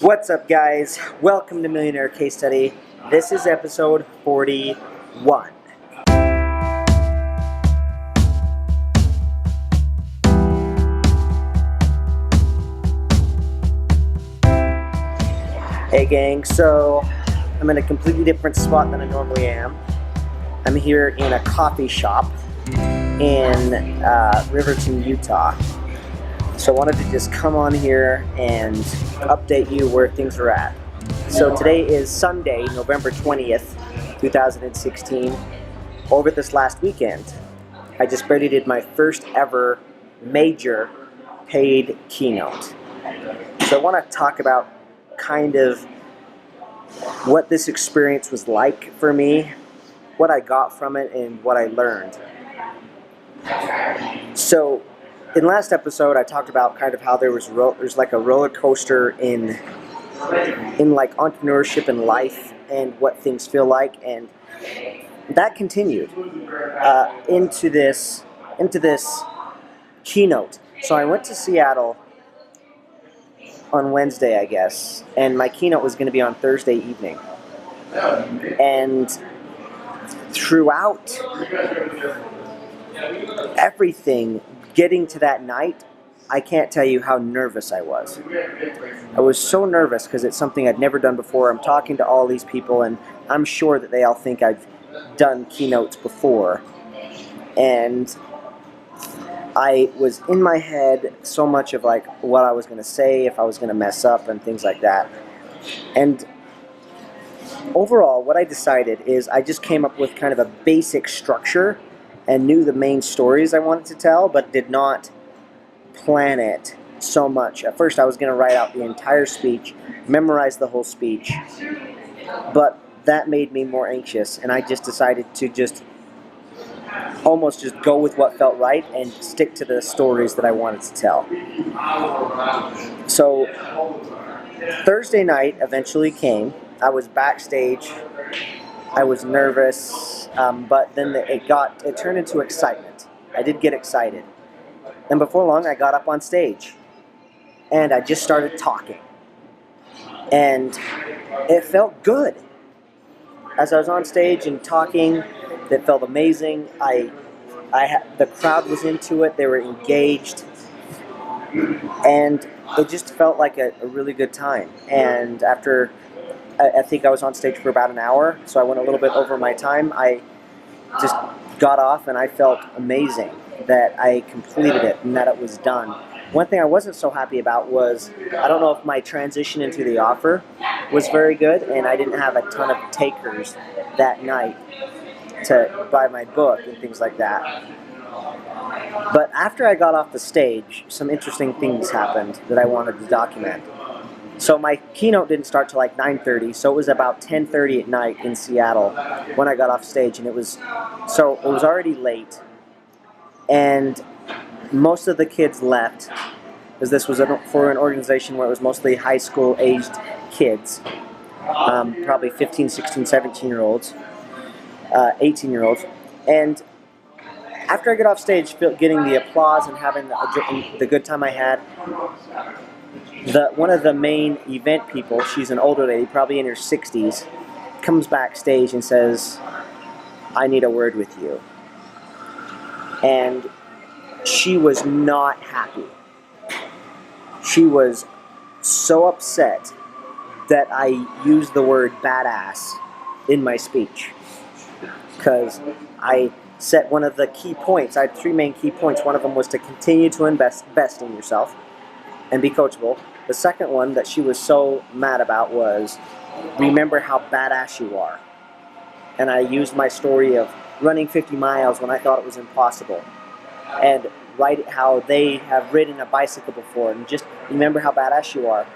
What's up, guys? Welcome to Millionaire Case Study. This is episode 41. Hey gang, so I'm in a completely different spot than I normally am. I'm here in a coffee shop in Riverton, Utah. So I wanted to just come on here and update you where things are at. So today is Sunday, November 20th, 2016. Over this last weekend, I just barely did my first ever major paid keynote. So I want to talk about kind of what this experience was like for me, what I got from it, and what I learned. So in last episode, I talked about kind of how there's like a roller coaster in like entrepreneurship and life and what things feel like, and that continued into this keynote. So I went to Seattle on Wednesday, I guess, and my keynote was going to be on Thursday evening. And throughout everything, getting to that night, I can't tell you how nervous I was. I was so nervous because it's something I'd never done before. I'm talking to all these people, and I'm sure that they all think I've done keynotes before. And I was in my head so much of like what I was going to say, if I was going to mess up and things like that. And overall, what I decided is I just came up with kind of a basic structure and knew the main stories I wanted to tell, but did not plan it so much. At first I was going to write out the entire speech, memorize the whole speech, but that made me more anxious, and I just decided to just go with what felt right and stick to the stories that I wanted to tell. So Thursday night eventually came. I was backstage. I was nervous, but then it turned into excitement. I did get excited. And before long, I got up on stage, and I just started talking. And it felt good. As I was on stage and talking, it felt amazing. The crowd was into it. They were engaged. And it just felt like a really good time. And after I think I was on stage for about an hour, so I went a little bit over my time. I just got off, and I felt amazing that I completed it and that it was done. One thing I wasn't so happy about was, I don't know if my transition into the offer was very good, and I didn't have a ton of takers that night to buy my book and things like that. But after I got off the stage, some interesting things happened that I wanted to document. So my keynote didn't start till like 9:30, so it was about 10:30 at night in Seattle when I got off stage, and it was already late, and most of the kids left, because this was for an organization where it was mostly high school aged kids, probably 15, 16, 17-year-olds, 18-year-olds, and after I get off stage, getting the applause and having the good time I had, one of the main event people, she's an older lady, probably in her 60s, comes backstage and says, "I need a word with you." And she was not happy. She was so upset that I used the word badass in my speech, because I set one of the key points. I had three main key points. One of them was to continue to invest in yourself and be coachable. The second one that she was so mad about was, remember how badass you are. And I used my story of running 50 miles when I thought it was impossible, and write how they have ridden a bicycle before, and just remember how badass you are.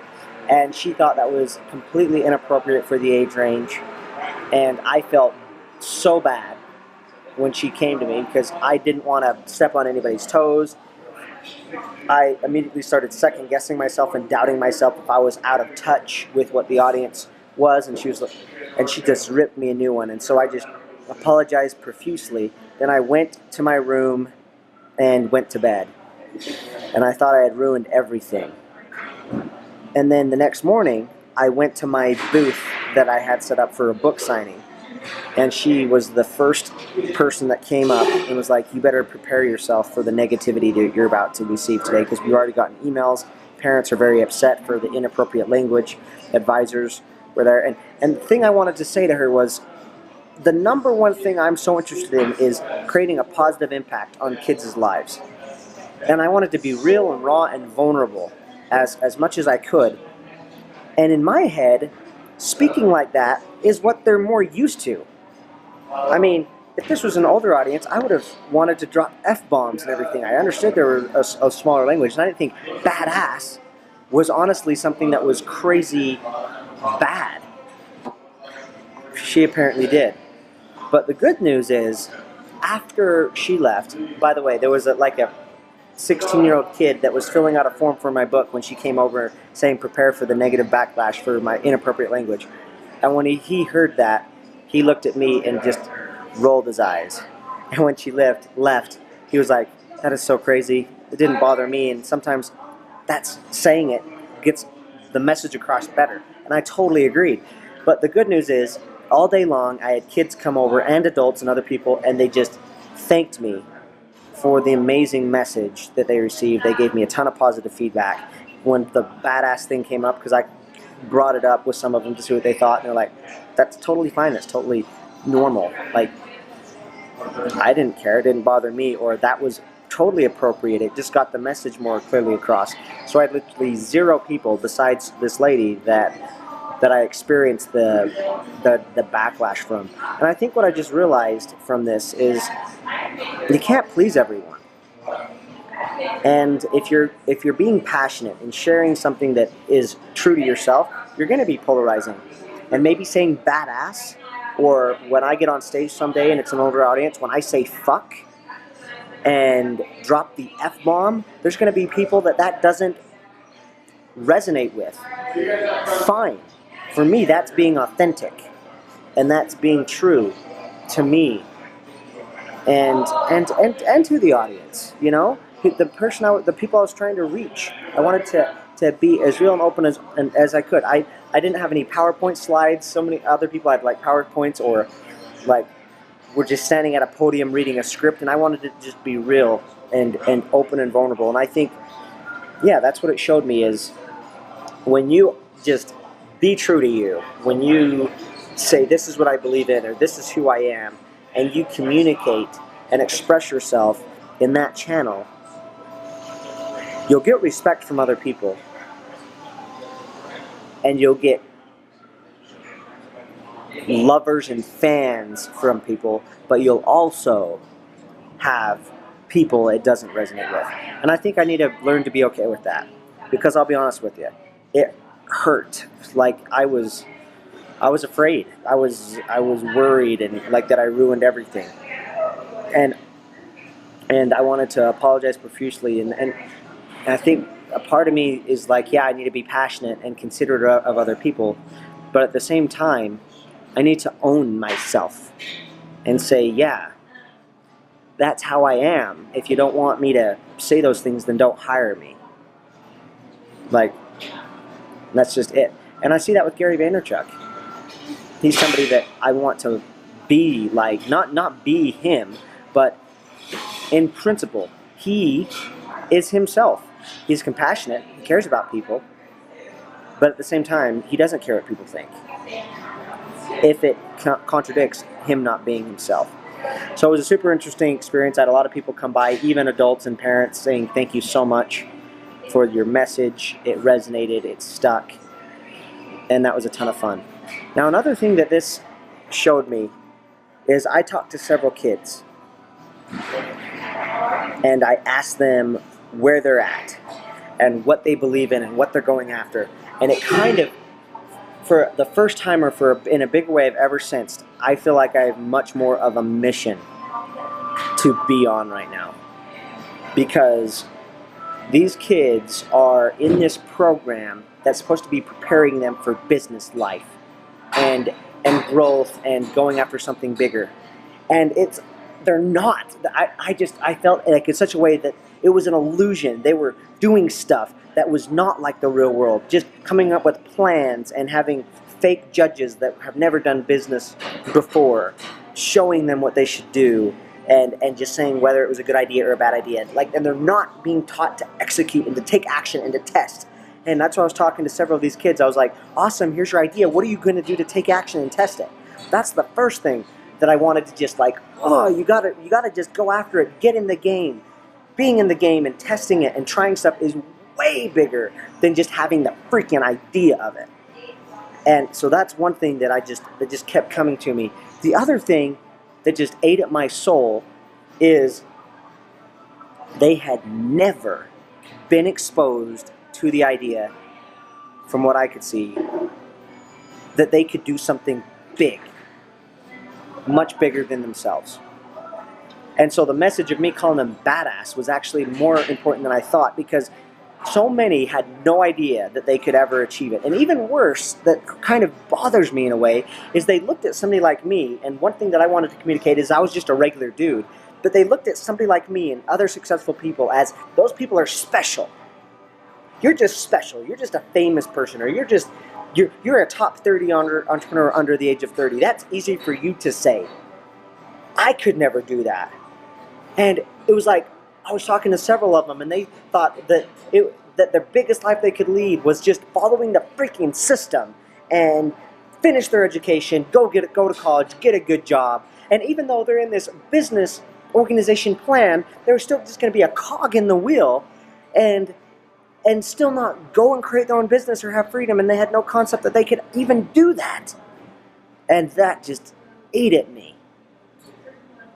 And she thought that was completely inappropriate for the age range, and I felt so bad when she came to me, because I didn't want to step on anybody's toes. I immediately started second-guessing myself and doubting myself if I was out of touch with what the audience was, and she just ripped me a new one. And so I just apologized profusely. Then I went to my room and went to bed. And I thought I had ruined everything. And then the next morning, I went to my booth that I had set up for a book signing. And she was the first person that came up and was like, you better prepare yourself for the negativity that you're about to receive today, because we've already gotten emails. Parents are very upset for the inappropriate language. Advisors were there. And the thing I wanted to say to her was, the number one thing I'm so interested in is creating a positive impact on kids' lives. And I wanted to be real and raw and vulnerable as much as I could. And in my head, speaking like that is what they're more used to. I mean, if this was an older audience, I would have wanted to drop F-bombs and everything. I understood there were a smaller language, and I didn't think badass was honestly something that was crazy bad. She apparently did. But the good news is, after she left, by the way, there was like a 16-year-old kid that was filling out a form for my book when she came over saying prepare for the negative backlash for my inappropriate language. And when he heard that, he looked at me and just rolled his eyes. And when she left, he was like, that is so crazy. It didn't bother me. And sometimes that's saying it gets the message across better. And I totally agreed. But the good news is, all day long, I had kids come over and adults and other people, and they just thanked me for the amazing message that they received. They gave me a ton of positive feedback. When the badass thing came up, because I brought it up with some of them to see what they thought, and they're like, that's totally fine, that's totally normal. Like, I didn't care, it didn't bother me, or that was totally appropriate. It just got the message more clearly across. So I had literally 0 people besides this lady that I experienced the backlash from. And I think what I just realized from this is you can't please everyone. And if you're being passionate and sharing something that is true to yourself, you're going to be polarizing. And maybe saying badass, or when I get on stage someday and it's an older audience, when I say fuck and drop the F-bomb, there's going to be people that doesn't resonate with. Fine. For me, that's being authentic, and that's being true to me, and to the audience. You know, the people I was trying to reach. I wanted to be as real and open as I could. I didn't have any PowerPoint slides. So many other people had like PowerPoints, or like were just standing at a podium reading a script, and I wanted to just be real and open and vulnerable. And I think, yeah, that's what it showed me, is when you just be true to you, when you say this is what I believe in, or this is who I am, and you communicate and express yourself in that channel, you'll get respect from other people, and you'll get lovers and fans from people, but you'll also have people it doesn't resonate with. And I think I need to learn to be okay with that, because I'll be honest with you, it hurt. Like I was afraid. I was worried, and like that I ruined everything. And I wanted to apologize profusely, and I think a part of me is like, yeah, I need to be passionate and considerate of other people, but at the same time, I need to own myself and say, yeah, that's how I am. If you don't want me to say those things, then don't hire me. Like, that's just it. And I see that with Gary Vaynerchuk. He's somebody that I want to be like, not be him, but in principle, he is himself. He's compassionate, he cares about people, but at the same time, he doesn't care what people think, if it contradicts him not being himself. So it was a super interesting experience. I had a lot of people come by, even adults and parents, saying thank you so much for your message. It resonated, it stuck, and that was a ton of fun. Now, another thing that this showed me is I talked to several kids, and I asked them where they're at and what they believe in and what they're going after. And it kind of, for the first time, or in a big way I've ever sensed, I feel like I have much more of a mission to be on right now. Because these kids are in this program that's supposed to be preparing them for business life and growth and going after something bigger. And they're not. I felt like in such a way that It was an illusion. They were doing stuff that was not like the real world, just coming up with plans and having fake judges that have never done business before, showing them what they should do, and just saying whether it was a good idea or a bad idea. And they're not being taught to execute and to take action and to test. And that's why I was talking to several of these kids. I was like, awesome, here's your idea. What are you going to do to take action and test it? That's the first thing that I wanted to just you gotta just go after it, get in the game. Being in the game and testing it and trying stuff is way bigger than just having the freaking idea of it. And so that's one thing that just kept coming to me. The other thing that just ate at my soul is they had never been exposed to the idea, from what I could see, that they could do something big, much bigger than themselves. And so the message of me calling them badass was actually more important than I thought, because so many had no idea that they could ever achieve it. And even worse, that kind of bothers me in a way, is they looked at somebody like me, and one thing that I wanted to communicate is I was just a regular dude, but they looked at somebody like me and other successful people as those people are special. You're just special. You're just a famous person, or you're a top 30 entrepreneur under the age of 30. That's easy for you to say. I could never do that. And it was like, I was talking to several of them, and they thought that their biggest life they could lead was just following the freaking system and finish their education, go to college, get a good job. And even though they're in this business organization plan, they're still just going to be a cog in the wheel, and still not go and create their own business or have freedom. And they had no concept that they could even do that. And that just ate at me.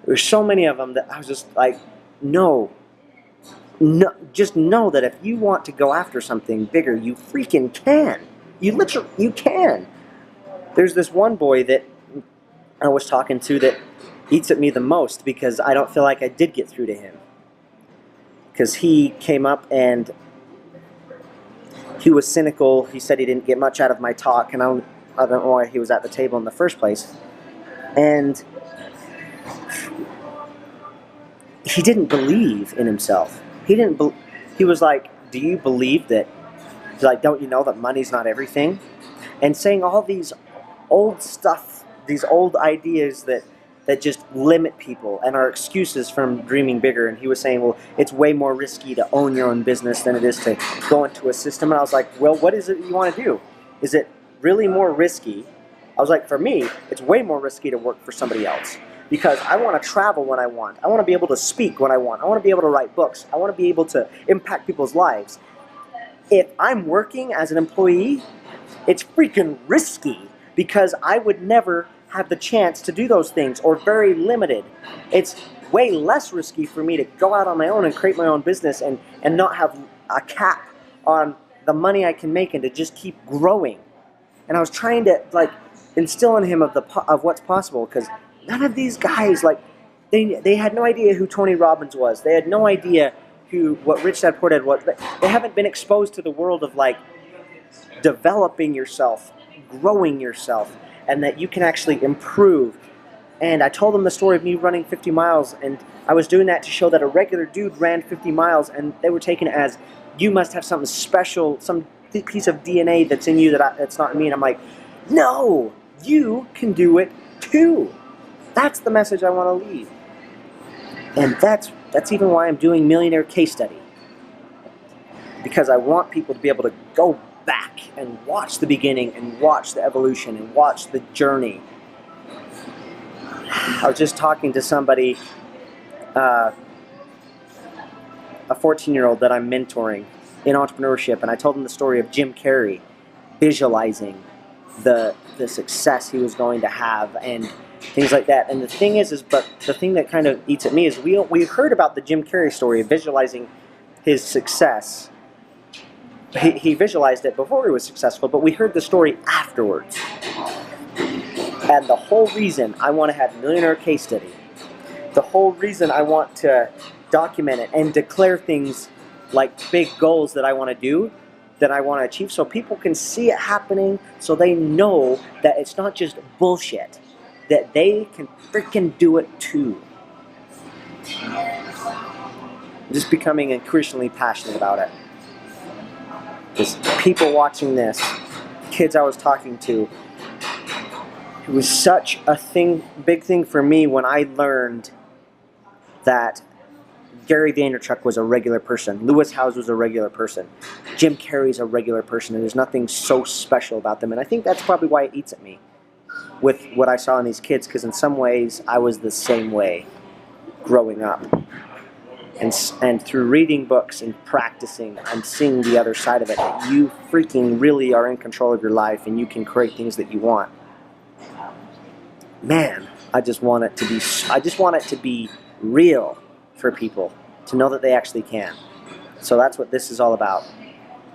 There were so many of them that I was just like, no, just know that if you want to go after something bigger, you freaking can. You can. There's this one boy that I was talking to that eats at me the most, because I don't feel like I did get through to him. Because he came up and he was cynical. He said he didn't get much out of my talk, and I don't know why he was at the table in the first place. And he didn't believe in himself. He was like, do you believe that, like, don't you know that money's not everything? And saying all these old stuff, these old ideas that just limit people and are excuses from dreaming bigger. And he was saying, well, it's way more risky to own your own business than it is to go into a system. And I was like, well, what is it you want to do? Is it really more risky? I was like, for me, it's way more risky to work for somebody else, because I want to travel when I want. I want to be able to speak when I want. I want to be able to write books. I want to be able to impact people's lives. If I'm working as an employee, it's freaking risky, because I would never have the chance to do those things, or very limited. It's way less risky for me to go out on my own and create my own business and not have a cap on the money I can make, and to just keep growing. And I was trying to instill in him of what's possible, because none of these guys, they had no idea who Tony Robbins was. They had no idea what Rich Dad Poor Dad was. They haven't been exposed to the world of developing yourself, growing yourself, and that you can actually improve. And I told them the story of me running 50 miles, and I was doing that to show that a regular dude ran 50 miles, and they were taking it as, you must have something special, some piece of DNA that's in you that's not in me. And I'm like, no, you can do it too. That's the message I want to leave. And that's even why I'm doing Millionaire Case Study. Because I want people to be able to go back and watch the beginning, and watch the evolution, and watch the journey. I was just talking to somebody, a 14-year-old that I'm mentoring in entrepreneurship, and I told him the story of Jim Carrey visualizing the success he was going to have and things like that. And the thing but the thing that kind of eats at me is we heard about the Jim Carrey story of visualizing his success. He visualized it before he was successful, but we heard the story afterwards. And the whole reason I want to have Millionaire Case Study, the whole reason I want to document it and declare things like big goals that I want to do, that I want to achieve, so people can see it happening, so they know that it's not just bullshit, that they can freaking do it too. I'm just becoming increasingly passionate about it. There's people watching this, kids I was talking to. It was such a big thing for me when I learned that Gary Vaynerchuk was a regular person. Lewis Howes was a regular person. Jim Carrey's a regular person, and there's nothing so special about them. And I think that's probably why it eats at me with what I saw in these kids, because in some ways I was the same way growing up. And through reading books and practicing, I'm seeing the other side of it, that you freaking really are in control of your life and you can create things that you want. Man, I just want it to be real for people, to know that they actually can. So that's what this is all about.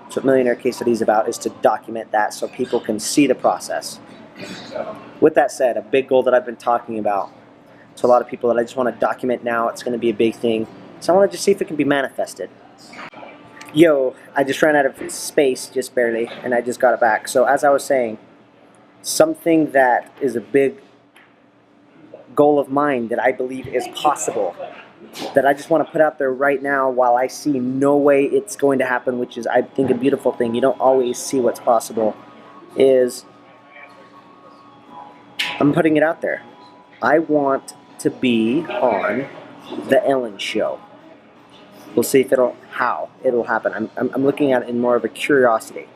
That's what Millionaire Case Study is about, is to document that so people can see the process. With that said, a big goal that I've been talking about to a lot of people that I just want to document now, it's going to be a big thing. So I want to just see if it can be manifested. Yo, I just ran out of space, just barely, and I just got it back. So as I was saying, something that is a big goal of mine that I believe is possible, that I just want to put out there right now while I see no way it's going to happen, which is, I think, a beautiful thing. You don't always see what's possible, is I'm putting it out there. I want to be on The Ellen Show. We'll see if how it'll happen. I'm looking at it in more of a curiosity.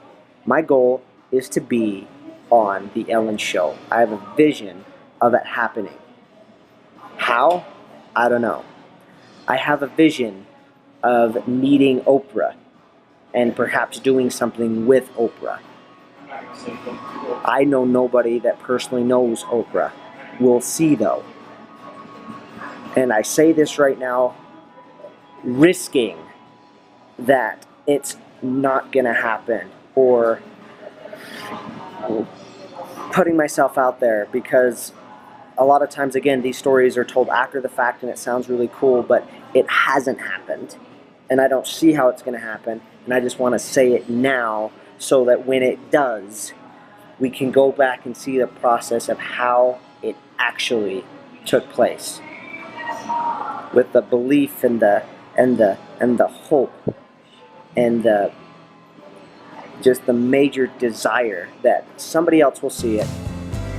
My goal is to be on The Ellen Show. I have a vision of it happening. How? I don't know. I have a vision of meeting Oprah and perhaps doing something with Oprah. I know nobody that personally knows Oprah. We'll see, though. And I say this right now, risking that it's not going to happen, or putting myself out there, because a lot of times, again, these stories are told after the fact and it sounds really cool, but it hasn't happened. And I don't see how it's going to happen. And I just want to say it now so that when it does, we can go back and see the process of how it actually took place. With the belief and the hope and just the major desire that somebody else will see it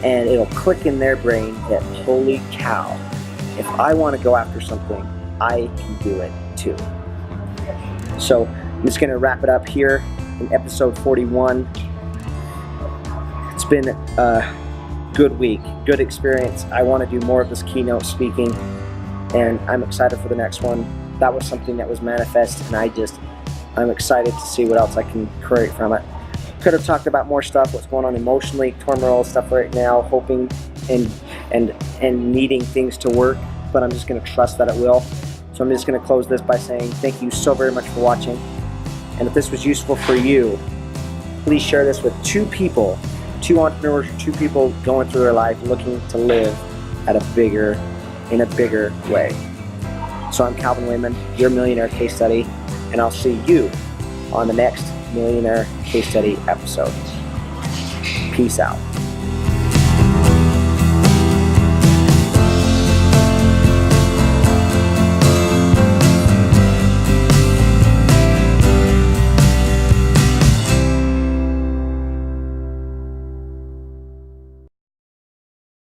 and it'll click in their brain that, holy cow, if I want to go after something, I can do it too. So I'm just going to wrap it up here in episode 41. It's been a good week, good experience. I want to do more of this keynote speaking, and I'm excited for the next one. That was something that was manifest, and I'm excited to see what else I can create from it. Could have talked about more stuff, what's going on emotionally, turmoil stuff right now, hoping and needing things to work, but I'm just going to trust that it will. So I'm just going to close this by saying thank you so very much for watching. And if this was useful for you, please share this with 2 people, 2 entrepreneurs, 2 people going through their life looking to live in a bigger way. So I'm Calvin Wayman, your Millionaire Case Study, and I'll see you on the next Millionaire Case Study episode. Peace out.